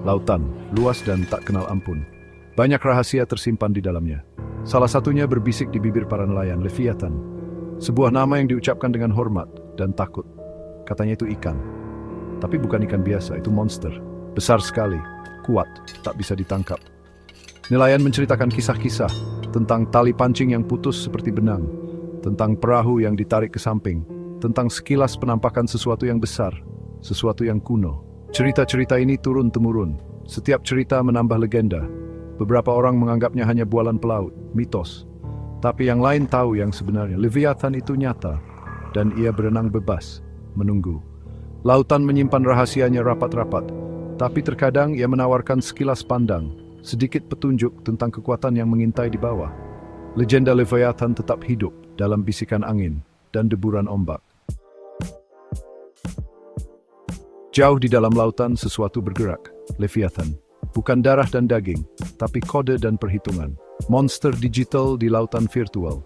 Lautan, luas dan tak kenal ampun. Banyak rahasia tersimpan di dalamnya. Salah satunya berbisik di bibir para nelayan, Leviathan. Sebuah nama yang diucapkan dengan hormat dan takut. Katanya itu ikan. Tapi bukan ikan biasa, itu monster. Besar sekali, kuat, tak bisa ditangkap. Nelayan menceritakan kisah-kisah tentang tali pancing yang putus seperti benang, tentang perahu yang ditarik ke samping, tentang sekilas penampakan sesuatu yang besar, sesuatu yang kuno. Cerita-cerita ini turun-temurun. Setiap cerita menambah legenda. Beberapa orang menganggapnya hanya bualan pelaut, mitos. Tapi yang lain tahu yang sebenarnya. Leviathan itu nyata, dan ia berenang bebas, menunggu. Lautan menyimpan rahasianya rapat-rapat, tapi terkadang ia menawarkan sekilas pandang, sedikit petunjuk tentang kekuatan yang mengintai di bawah. Legenda Leviathan tetap hidup dalam bisikan angin dan deburan ombak. Jauh di dalam lautan sesuatu bergerak, Leviathan. Bukan darah dan daging, tapi kode dan perhitungan. Monster digital di lautan virtual.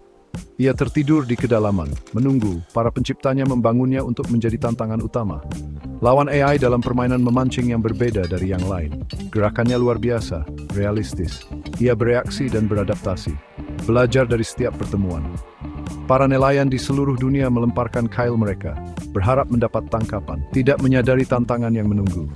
Ia tertidur di kedalaman, menunggu para penciptanya membangunnya untuk menjadi tantangan utama. Lawan AI dalam permainan memancing yang berbeda dari yang lain. Gerakannya luar biasa, realistis. Ia bereaksi dan beradaptasi. Belajar dari setiap pertemuan. Para nelayan di seluruh dunia melemparkan kail mereka, berharap mendapat tangkapan, tidak menyadari tantangan yang menunggu.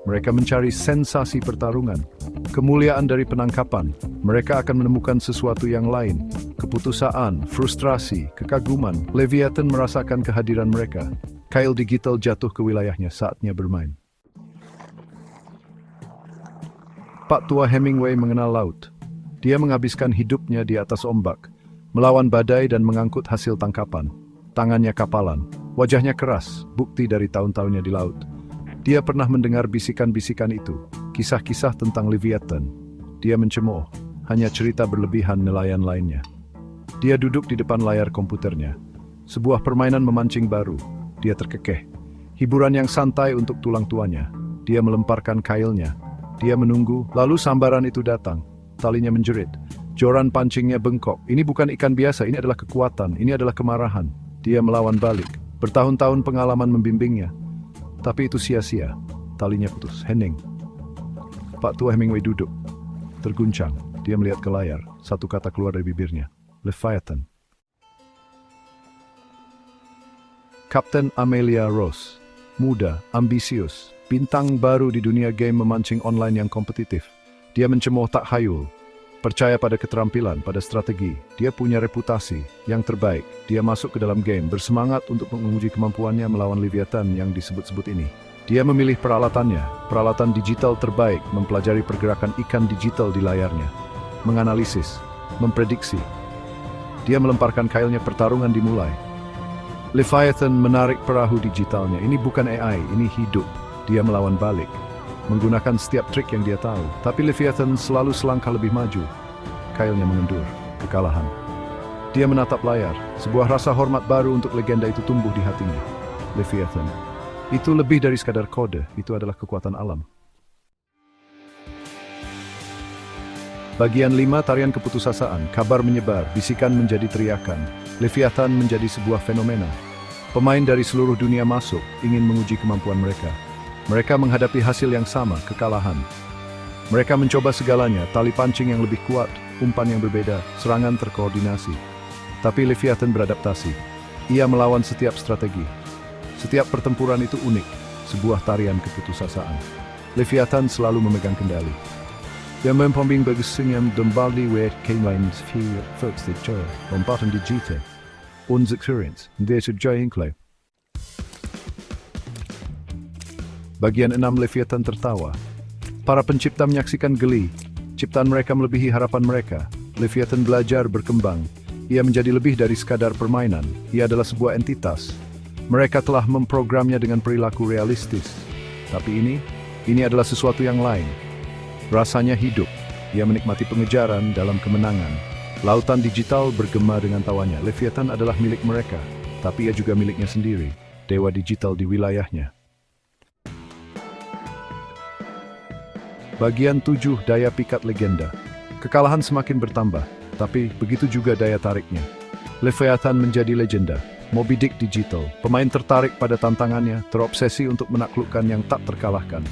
Mereka mencari sensasi pertarungan, kemuliaan dari penangkapan. Mereka akan menemukan sesuatu yang lain, keputusaan, frustrasi, kekaguman. Leviathan merasakan kehadiran mereka. Kail digital jatuh ke wilayahnya, saatnya bermain. Pak tua Hemingway mengenal laut. Dia menghabiskan hidupnya di atas ombak, melawan badai dan mengangkut hasil tangkapan. Tangannya kapalan, wajahnya keras, bukti dari tahun-tahunnya di laut. Dia pernah mendengar bisikan-bisikan itu, kisah-kisah tentang Leviathan. Dia mencemooh, hanya cerita berlebihan nelayan lainnya. Dia duduk di depan layar komputernya. Sebuah permainan memancing baru. Dia terkekeh. Hiburan yang santai untuk tulang tuanya. Dia melemparkan kailnya. Dia menunggu, lalu sambaran itu datang. Talinya menjerit. Joran pancingnya bengkok. Ini bukan ikan biasa, ini adalah kekuatan, ini adalah kemarahan. Dia melawan balik. Bertahun-tahun pengalaman membimbingnya. Tapi itu sia-sia. Talinya putus. Hening. Pak tua Hemingway duduk. Terguncang. Dia melihat ke layar. Satu kata keluar dari bibirnya. Leviathan. Kapten Amelia Rose. Muda, ambisius. Bintang baru di dunia game memancing online yang kompetitif. Dia mencemooh tak hayul. Percaya pada keterampilan, pada strategi. Dia punya reputasi yang terbaik. Dia masuk ke dalam game, bersemangat untuk menguji kemampuannya melawan Leviathan yang disebut-sebut ini. Dia memilih peralatannya, peralatan digital terbaik, mempelajari pergerakan ikan digital di layarnya. Menganalisis, memprediksi. Dia melemparkan kailnya, pertarungan dimulai. Leviathan menarik perahu digitalnya. Ini bukan AI, ini hidup. Dia melawan balik. Menggunakan setiap trik yang dia tahu. Tapi Leviathan selalu selangkah lebih maju. Kailnya mengendur. Kekalahan. Dia menatap layar. Sebuah rasa hormat baru untuk legenda itu tumbuh di hatinya. Leviathan. Itu lebih dari sekadar kode. Itu adalah kekuatan alam. Bagian 5, tarian keputusasaan. Kabar menyebar. Bisikan menjadi teriakan. Leviathan menjadi sebuah fenomena. Pemain dari seluruh dunia masuk, ingin menguji kemampuan mereka. Mereka menghadapi hasil yang sama, kekalahan. Mereka mencoba segalanya, tali pancing yang lebih kuat, umpan yang berbeda, serangan terkoordinasi. Tapi Leviathan beradaptasi. Ia melawan setiap strategi. Setiap pertempuran itu unik, sebuah tarian keputusasaan. Leviathan selalu memegang kendali. Yang mempombing bagusin yang kembali wet keinlain vier volksdichter, lompatan digital, uns experience, dia sudah include. Bagian 6, Leviathan tertawa. Para pencipta menyaksikan geli. Ciptaan mereka melebihi harapan mereka. Leviathan belajar berkembang. Ia menjadi lebih dari sekadar permainan. Ia adalah sebuah entitas. Mereka telah memprogramnya dengan perilaku realistis. Tapi ini adalah sesuatu yang lain. Rasanya hidup. Ia menikmati pengejaran dalam kemenangan. Lautan digital bergema dengan tawanya. Leviathan adalah milik mereka. Tapi ia juga miliknya sendiri. Dewa digital di wilayahnya. Bagian 7, daya pikat legenda. Kekalahan semakin bertambah, tapi begitu juga daya tariknya. Leviathan menjadi legenda. Moby Dick digital. Pemain tertarik pada tantangannya, terobsesi untuk menaklukkan yang tak terkalahkan.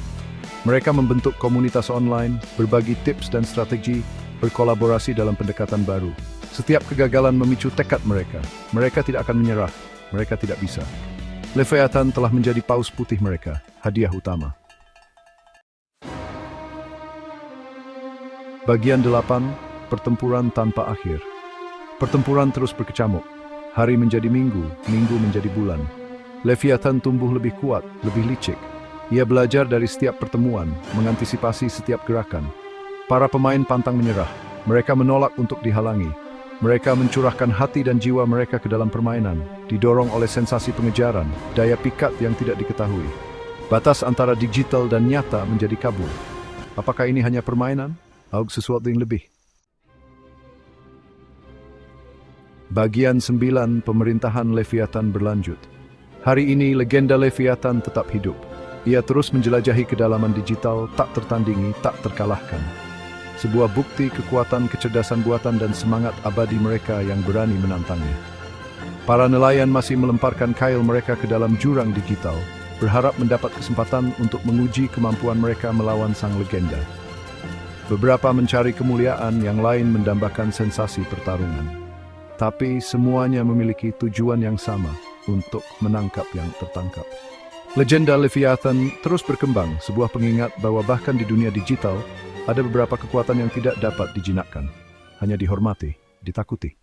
Mereka membentuk komunitas online, berbagi tips dan strategi, berkolaborasi dalam pendekatan baru. Setiap kegagalan memicu tekad mereka. Mereka tidak akan menyerah. Mereka tidak bisa. Leviathan telah menjadi paus putih mereka, hadiah utama. Bagian 8, pertempuran tanpa akhir. Pertempuran terus berkecamuk. Hari menjadi minggu, minggu menjadi bulan. Leviathan tumbuh lebih kuat, lebih licik. Ia belajar dari setiap pertemuan, mengantisipasi setiap gerakan. Para pemain pantang menyerah. Mereka menolak untuk dihalangi. Mereka mencurahkan hati dan jiwa mereka ke dalam permainan, didorong oleh sensasi pengejaran, daya pikat yang tidak diketahui. Batas antara digital dan nyata menjadi kabur. Apakah ini hanya permainan? Atau sesuatu yang lebih? Bagian 9, pemerintahan Leviathan berlanjut. Hari ini legenda Leviathan tetap hidup. Ia terus menjelajahi kedalaman digital, tak tertandingi, tak terkalahkan. Sebuah bukti kekuatan kecerdasan buatan dan semangat abadi mereka yang berani menantangnya. Para nelayan masih melemparkan kail mereka ke dalam jurang digital, berharap mendapat kesempatan untuk menguji kemampuan mereka melawan sang legenda. Beberapa mencari kemuliaan, yang lain mendambakan sensasi pertarungan. Tapi semuanya memiliki tujuan yang sama, untuk menangkap yang tertangkap. Legenda Leviathan terus berkembang, sebuah pengingat bahwa bahkan di dunia digital, ada beberapa kekuatan yang tidak dapat dijinakkan, hanya dihormati, ditakuti.